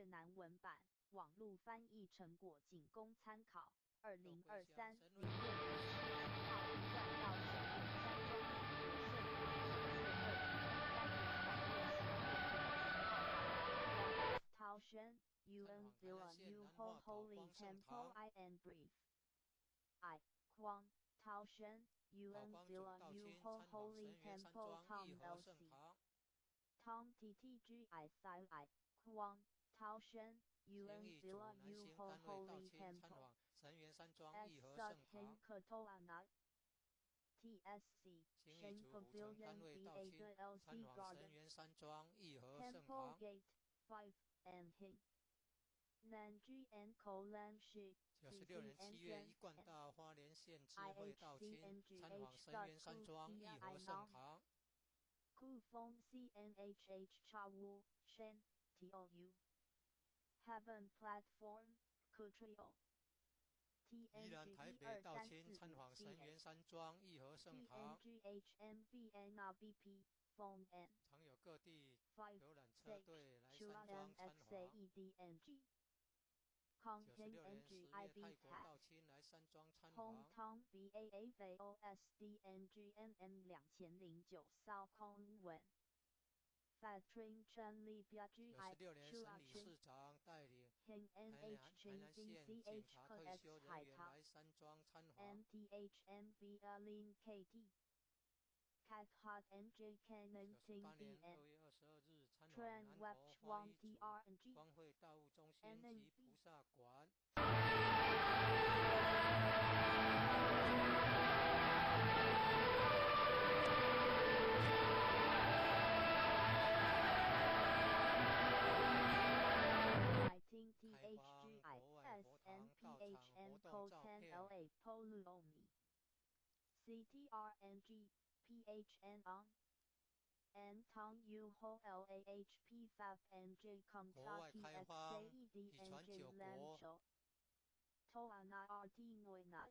越南文版，网络翻译成果仅供参考。2023年6月4号传到神原山庄陶轩 Yuan Villa New Ho Holy Temple I and Brief I Quang Tao Shen Yuan Villa New Ho Holy Temple Tom LC Tom TTG I Thai I Quang Tao Shen Yuan Villa New Ho Holy Temple S Sut Hin Katoana TSC Shen Pavilion VA The LC Garden Temple Gate 5 and Hin Nanji and Kolan Shi 96年7月一贯到花莲县智慧道清参访神源山庄义和圣堂。Ku Fong CNHH Cha Wu Shen TOU Heaven Platform Kutrio 宜兰台北道清参访神源山庄义和圣堂。TNGHMVNRBP Phone N 常有各地游览车队来山庄参访。96年10月泰国道清来山庄参访。Hong VAAVOSDNGNM 2009 Sao Kong Wen Fatring Chen Li Biaji I 96年省理事长带领海南县警察退休人员来山庄参访。NTHMVLIN KT Cat Hot NJ Canon Ting98年2 DN 月22日参访南投花衣族光会道务中心及菩萨馆。THGI SNPHN CoTen LA Poluomi CTRNG PHN on N Tong U Ho LAHP FAP NJ Kentucky XAED NJ Lamsho Toana RT Noina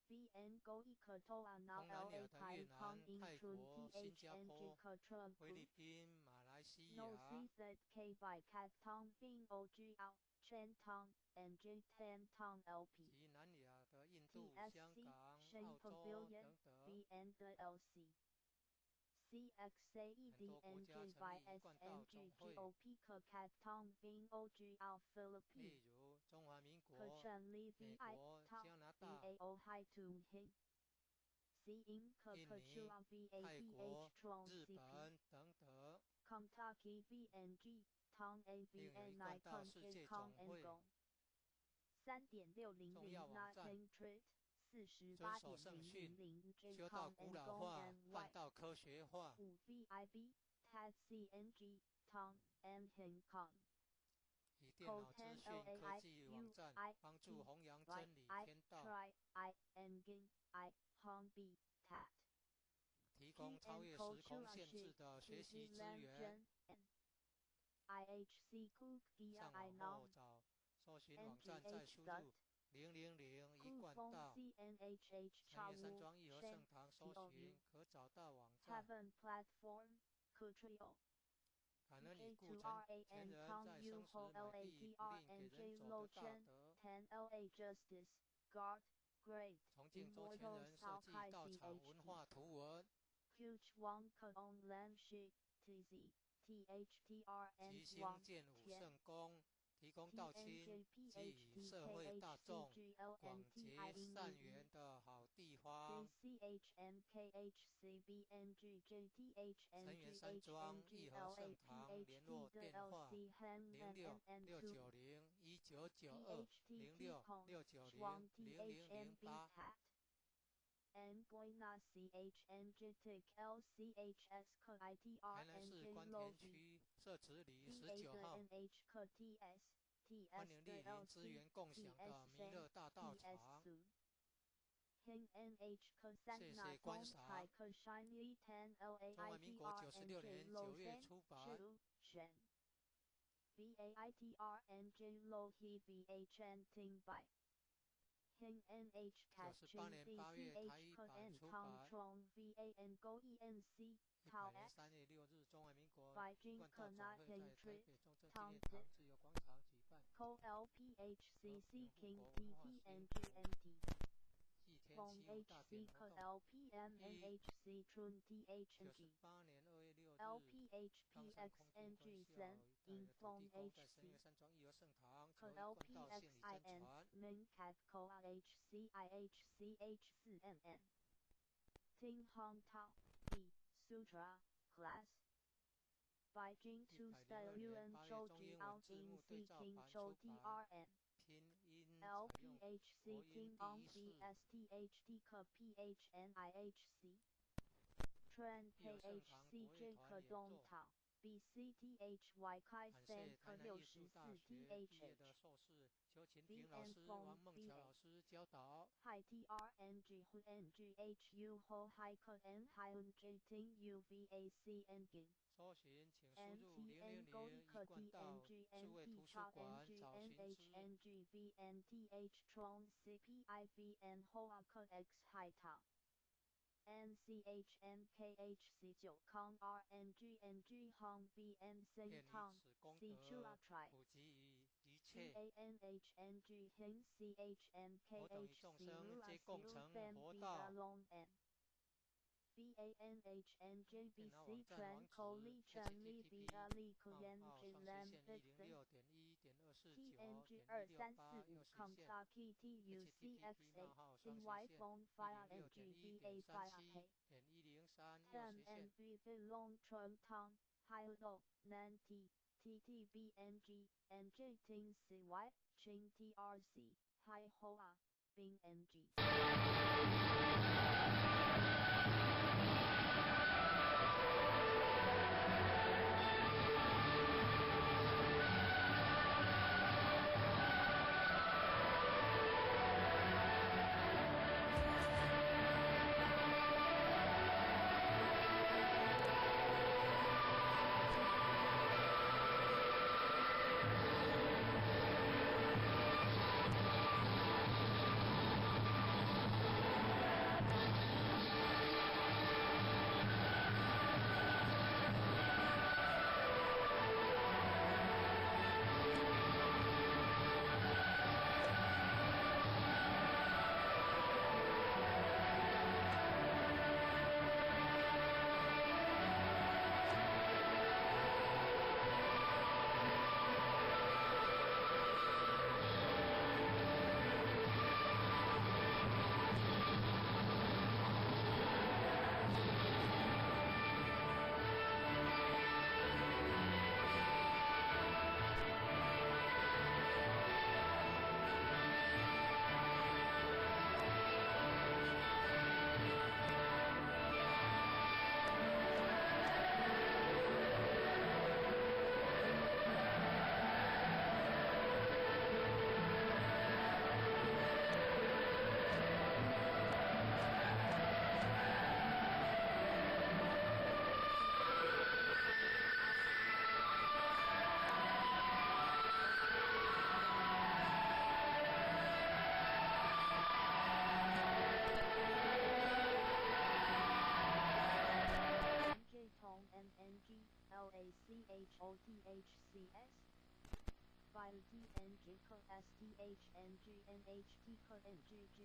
VN Go Ika Toana LA Pai Kong In Chun THNG Katra 菲律宾、马来西亚 No CZK by Cat Tong Ving OG Out Chen Tong NJ Tan Tong LP 及南亚的印度、香港、 Shen 澳洲 Pavilion 等等。 VN 的 LC CXAED NJ by SNG GOP Cat Tong Ving OG Out 例 Philippines 如中华民国、 Chen Li 美 VI 国、 Tong 加拿大、 VAO Hai Tung Hin C Inc 印尼、 Chua 泰国、 VAPH Tron 日 CP 本等等。 Kentucky VNG Tong 另有 AVN 一贯道 Nikon 世界 Kong 总会 and Gong 3.600 重要网站 Nothing Treat 遵守圣训， 修道古老化， 办道科学化。 5 VIB TAD CNG Tong and Hin Kong 以电脑资讯科技网站帮助弘扬真理天道， Hong B TAT 提供超越时空限制的学习资源。 IHC Cook 上网后找搜寻网站，再输入000一贯道神源山庄义和圣堂，搜寻可找到网站。感恩已故前人在生时美地不吝给人走的大德。崇敬周前人设计道场文化图文。 即兴建武圣宫，提供道亲及与社会大众广结善缘的好地方。神源山庄义和圣堂联络电话：06-690-1992 06-690-0008。 台南市关田区社子里19号，欢迎莅临资源共享的弥勒大道场。谢谢观赏。中华民国96年9月出版。98年8月台语版出版。100年3月6日，中华民国一贯道总会在台北中正纪念堂自由广场 Co LPHCC King 继 TTNGMT 天 Phong 气大典 HC 活 Co 动。 LPMNHC Trun THNG 98年2月6日， LPHPXNG Sen In Phong 在 HC 神岳山庄义和圣堂 Co 求一贯道信理真 LPXIN 传。 Min Cat Co IHCIHCH 4MN Ting Hong Tao B Sutra Class by Jing Tu Style Yuan 8 Zhou 月中 Ji 英 Ao 文字 Ding 幕对 Si 照 King 版 Chou 出版， TRN 拼音采用 LPHC 国音 King 第 On 一式。 BSTHD K PHNIHC Tran 义和圣堂 KHC 国乐 J 团 K 演 Dong 奏。 Tao BCTHY Kai 感 San 谢 K 台南艺术大学毕业的 60THH 硕士邱勤平老 VN 师、 Phong 王梦乔老 VA 师教导。 Hi TRNG Hu NGHU Ho Hi K N Hi Un J Ting UVAC Engin 搜寻请输入 NTN Go 000一 K 贯道 TNG 数位 NT 图书 Cha 馆 NG 找寻之。 NHNG VNTH Tron CPIVN Hoa K X Hi Tao NCHNKHC 9 Kong RNGNG Hong VN 愿 Sing 以 Tong 此功 C 德 Chula Try 普及于一切， GANHNG Hin 我等于众 CHNKHC 生 Rula 皆共 Siu 成 Fan 佛 Vida 道。 Long N VANHNJBC 电脑网站 Tran 网址 Ko Li Chen Li Bia Li Kuyan 上 Jin 实 Lam 线 Vic Vic TNG 106.1.249.168 右实线 Kentucky TUCXA CY Phone Fire NGVA Fire K 106.1.103 右 Tan 实线 NV Long Tron Tong Hai Lo Nan T TTBNG NJ Ting CY Ching TRC Hai Hoa Bing NG Tong NNG LACHOTHCS File TNG K STHNG NHT K NGG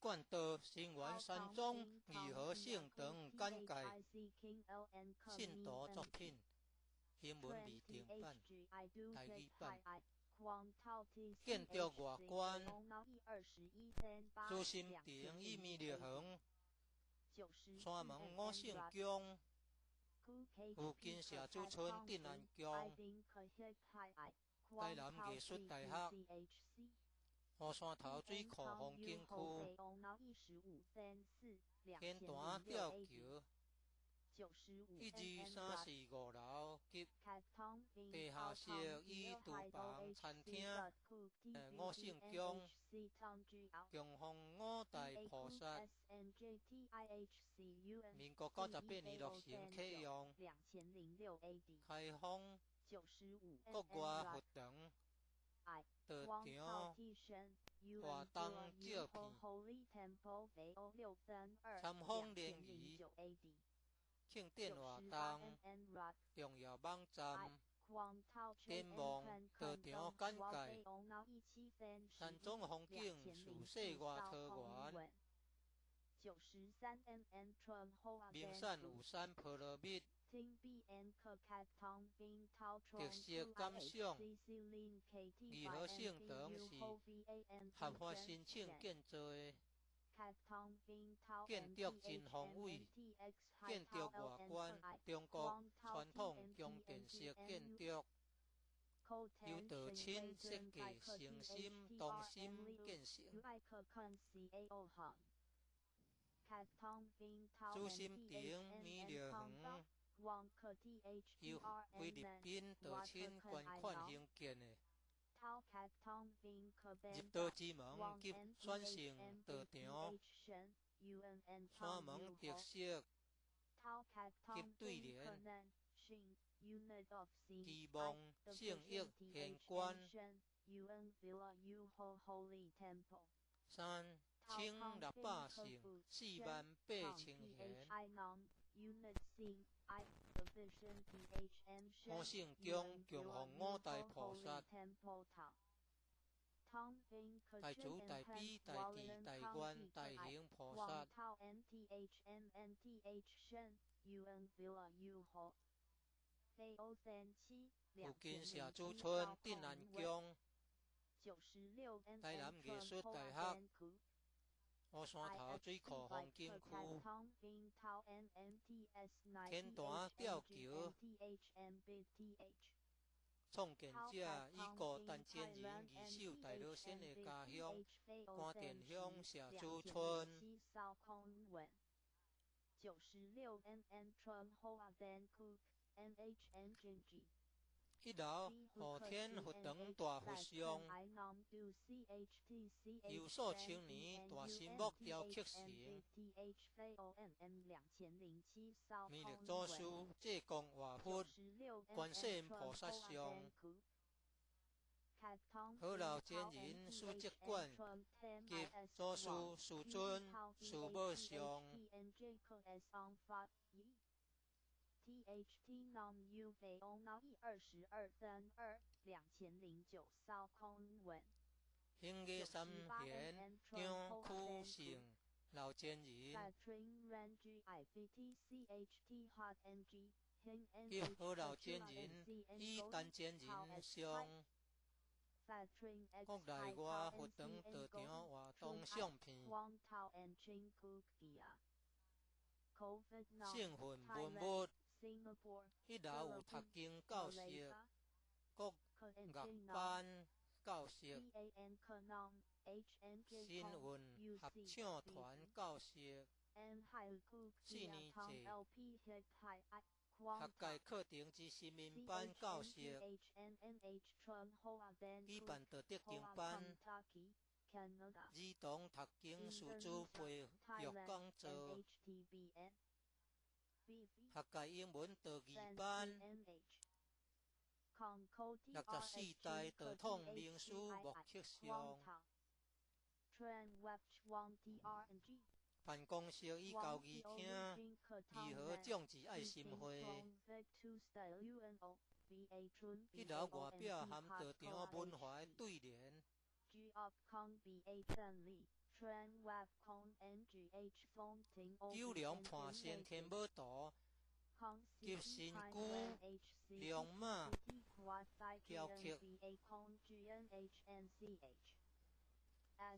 贯道新源山庄义和性等简介信徒作品，英文未定版、台语版。建筑外观，朱心亭与米粒园，山门五圣宫，附近社主村镇安宫，台南艺术大学，河山头水库风景区，天坛吊桥。12345楼及地下室与厨房、餐厅、五圣宫、供奉五大菩萨。民国98年落成启用，开放国外佛堂、道场、活动照片、参访联谊。庆典活动、重要网站、展望、道场简介、山庄风景、树势外桃源、名产有山菠萝蜜、特色感想、义和性等是合法申请建造的。建筑真宏伟，建筑外观中国传统宫殿式建筑，由道亲设计，诚心同心建成。朱心亭米粒园由菲律宾道亲捐款兴建的。入道之门及选成道场，山门特色及对联，期望圣域玄关。3清600姓48000贤。五圣宫供奉五大菩萨。大慈大悲大智大愿大行菩萨。附近社主村镇安宫，台南艺术大学，河山头水库风景区，天坛吊桥。创建者以歌单前人二手大老仙的家乡关田乡社主村。1楼后天佛堂大佛像，由数千年大神木雕刻成，弥勒祖师济公活佛、观世音菩萨像，好老前人书籍馆及祖师师尊师母像。THT non-UV ONAI 22/32/2009扫空文。兴业三贤张苦胜老前人。及好老前人以单前人像。国内外佛堂道场活动相片。圣训文物。1楼有读经教室、国乐班教室、新运合唱团教室、4年制学界课程之新民班教室，举办道德经班、儿童读经师资培育讲座。学界英文道义班，64代道统名师木刻像，办公室与交易厅，义和种植爱心花。1楼外表含道场文化对联。九龍盤先天無圖，急身軀龍馬橋曲，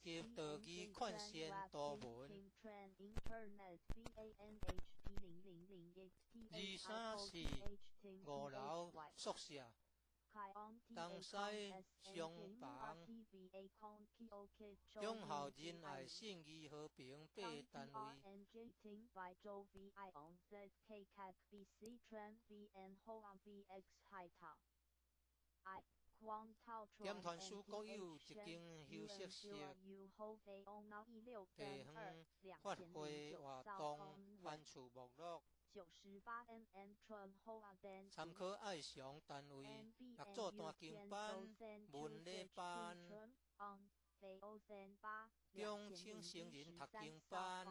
急道義款先圖文，234五樓宿舍。東西雙房，忠孝仁愛信義和平八單位。點團書國有一間休息室，地方發揮活動範疇目錄。參考愛上單位，若做單經班、文理班、中青成人讀經班、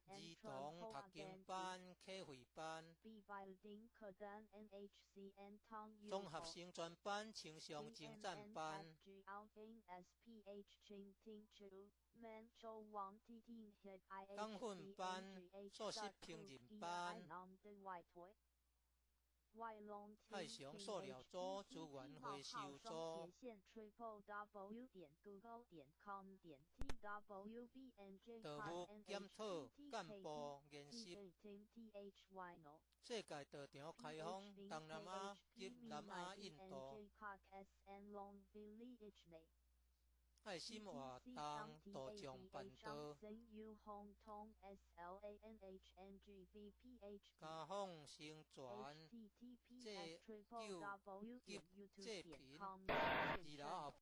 兒童讀經班、課會班、綜合性專班、青少精湛班。港訓班、素食烹飪班，愛上塑料組、資源回收組，道務檢討幹部研習。世界道場開放東南亞及南亞印度。愛心活動道場辦道，加放宣傳，這9及這篇，2樓後